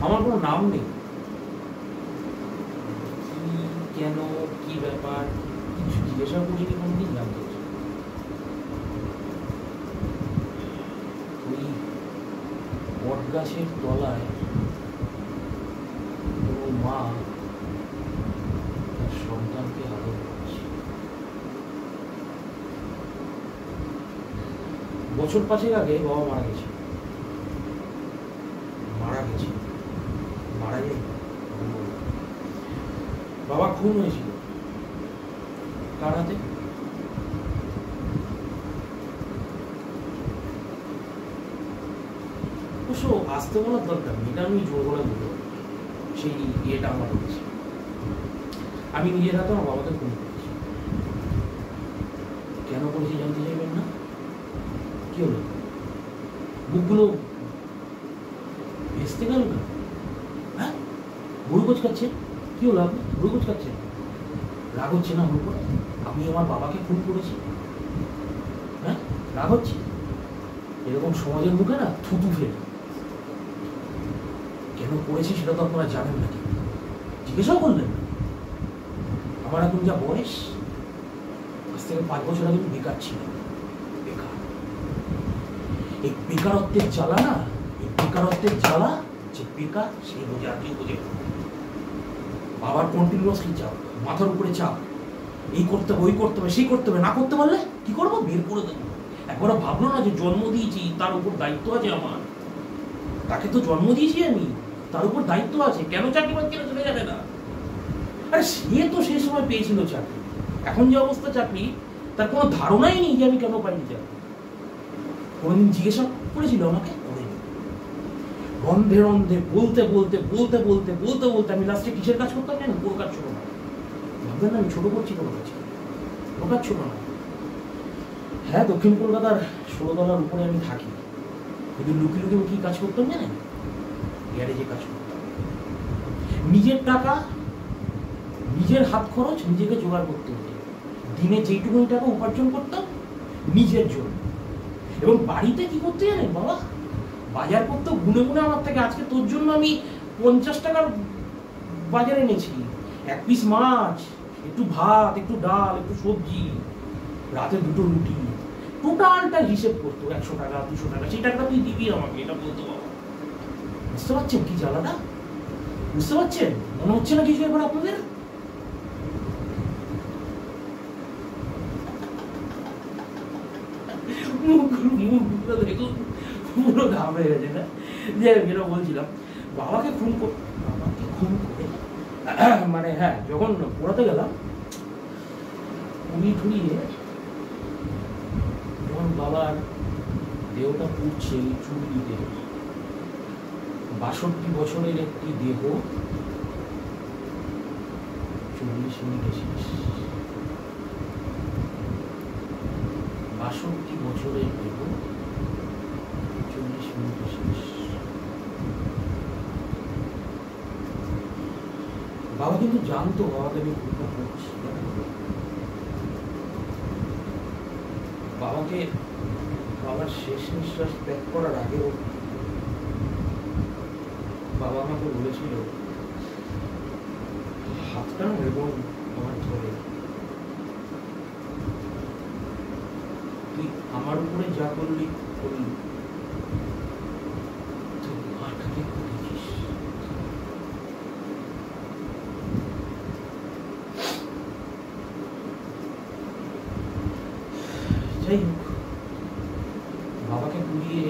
আমার কোনো নাম নেই, কেন কি ব্যাপার কিছু জিজ্ঞাসা করিনি, কোনদিন জানতে চাই। ওই বট গাছের তলায় কোনো মা তার সন্তানকে আদর করছে। বছর 5 আগে বাবা মারা গেছে। মারা যায় বাবা খুন হয়েছিল। কার হাতে? অবশ্য আসতে বলার দরকার নেই, এটা আমি জোর গলায় বলতে পারি। সেই ইয়েটা আমার হয়েছে, আমি নিজের হাতে আমার বাবাকে খুন করেছি। কেন করেছি জানতে চাইবেন না? কি হলো, বুকগুলো ভেস্তে গেল না? হ্যাঁ, বুড়ো কোচকাচ্ছেন, কি হলো আপনি বুড়ো কোচকাচ্ছেন? রাগ হচ্ছে না আমার উপর? আমি আমার বাবাকে খুন করেছি, হ্যাঁ রাগ হচ্ছে? এরকম সমাজের মুখে না থুতু ফেলে। কেন করেছি সেটা তো আপনারা জানেন নাকি? জিজ্ঞাসাও করলেন না। আমার এখন যা বয়স, আজ থেকে 5 বছর আগে আমি বেকার ছিলাম। বেকার, এই বেকারত্বের জ্বালা না, এই বেকারত্বের জ্বালা, যে বেকার সেই বোঝে আর কেউ বোঝে। বাবার কন্টিনিউয়াসলি চাপ, মাথার উপরে চাপ, এই করতে হবে, ওই করতে হবে, সেই করতে হবে, না করতে পারলে কি করবো? বের করে দেবো। একবারও ভাবলো না যে জন্ম দিয়েছি, তার উপর দায়িত্ব আছে আমার। তাকে তো জন্ম দিয়েছি আমি, তার উপর দায়িত্ব আছে। কেন চাকরি বাদ কেন চলে যাবে না? আরে সে তো সেই সময় পেয়েছিল চাকরি, এখন যে অবস্থা চাকরি, তার কোনো ধারণাই নেই যে আমি কেন পাইনি চাকরি। কোনোদিন জিজ্ঞাসা করেছিল আমাকে? রন্ধে রন্ধে বলতে বলতে বলতে বলতে বলতে বলতে আমি লাস্টে কিসের কাজ করতাম জানেন? কোনো কাজ ছিল না। ভাববেন না আমি ছোট করছি, কোনো কাজ ছিল না। হ্যাঁ, দক্ষিণ কলকাতার 16 তলার উপরে আমি থাকি, কিন্তু লুকি লুকি কি কাজ করতাম জানেন? গ্যারেজে কাজ করতাম। নিজের টাকা, নিজের হাত খরচ নিজেকে জোগাড় করতে হতো। দিনে যেইটুকুনি টাকা উপার্জন করতাম নিজের জন্য। এবং বাড়িতে কি করতে জানেন বাবা? বাজার করতে গুনে গুনে আমার থেকে, আজকে তোর জন্য আমি 50 টাকার বাজারে এনেছি, 1 পিস মাছ, একটু ভাত, একটু ডাল, একটু সবজি, রাতে 2টো রুটি, টোটালটা হিসেব করতো। 100 টাকা 200 টাকা, সেই টাকাটা তুই দিবি আমাকে, এটা বলতো বাবা। বুঝতে পারছেন কি জ্বালাটা? বুঝতে পারছেন? মনে হচ্ছে না কিছু এবার আপনাদের? দেখুন পুরো ঘাম হয়ে গেছে না? যে যেটা বলছিলাম, বাবাকে খুন করে মানে হ্যাঁ, যখন পোড়াতে গেলাম পুড়িয়ে ঠুড়িয়ে, যখন বাবার দেহটা পুড়ছে চুল্লিতে, 62 বছরের একটি দেহ 40 মিনিটে শেষ। 62 বছরের দেহ 40 মিনিটে শেষ। বাবা কিন্তু জানতো বাবাকে আমি খুনটা করছি। বাবাকে, বাবার শেষ নিঃশ্বাস ত্যাগ করার আগেও বাবা আমাকে বলেছিল, হাতটা এবং আমার ধরে, তুই আমার উপরে যা করলি করলি, তুই মাটাকে করেছিস। যাই হোক, বাবাকে পুড়িয়ে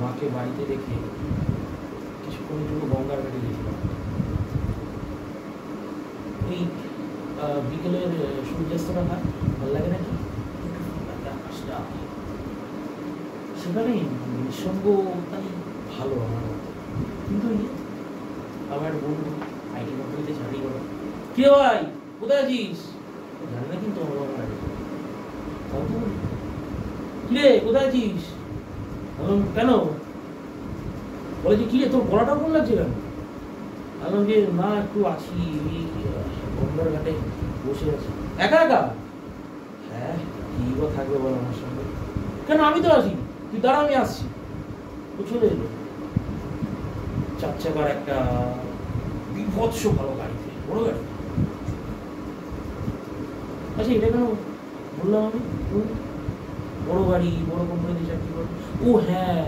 মাকে বাড়িতে রেখে কিছুক্ষণের জন্য গঙ্গার ঘাটে গেছিলাম। ওই বিকেলের সূর্যাস্তটা ঘাট ভালো লাগে নাকি? আকাশটা সেখানে নিঃসঙ্গতাই ভালো আমার মতো। কিন্তু আমার বন্ধু আইটি কোম্পানিতে চাকরি করে। কে ভাই, কোথায় আছিস? জানি না কিন্তু আমার কিরে কোথায় আছিস? কেন? বলে যে কিরে তোর গলাটা কোন লাগছে কেন? বললাম যে না একটু আছি, গঙ্গার ঘাটে বসে আছি। একা একা? হ্যাঁ, কি বা থাকবে বল আমার সঙ্গে? কেন, আমি তো আছি, তুই দাঁড়া আমি আসছি। ও চলে এলো। চার চাকার একটা বিভৎস ভালো গাড়িতে, বড় গাড়ি। আচ্ছা এটা কেন বললাম আমি? বড় গাড়ি, বড় কোম্পানিতে চাকরি করে। ও হ্যাঁ,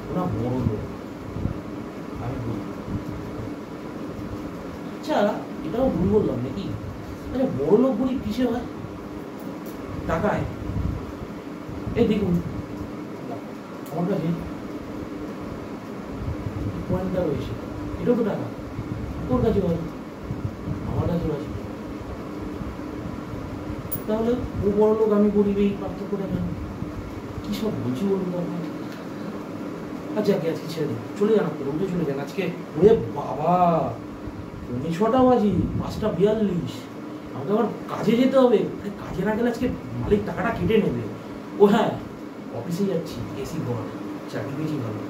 ওরা বড় লোক, আমি বলি। আচ্ছা এটাও ভুল বললাম নাকি? আচ্ছা বড় লোক বলি কিসে হয়? টাকায়। এই দেখুন আমার কাছে পয়েন্টটা রয়েছে, এটাও তো টাকা। তোর কাছে হয়, আমার কাছেও আছে। তাহলে ও বড় লোক, আমি গরিব, এই পার্থক্যটা কেন? কি সব বলছি বলুন তো আপনার? আচ্ছা আজকে ছেড়ে দিন, চলে যান, আপনি উঠে চলে যান আজকে। ওরে বাবা, 6টা বাজি, 5:42, আমাকে আবার কাজে যেতে হবে। কাজে না গেলে আজকে মালিক টাকাটা কেটে নেবে। ও হ্যাঁ, অফিসে যাচ্ছি, এসি ঘর, চাকরি পেয়েছি ভালো,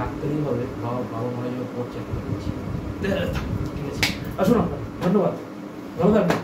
রাখতেই হবে। বাবা মারা যাওয়ার পর চাকরি পেয়েছি। ঠিক আছে, আসুন আপনার, ধন্যবাদ, ভালো থাকবেন।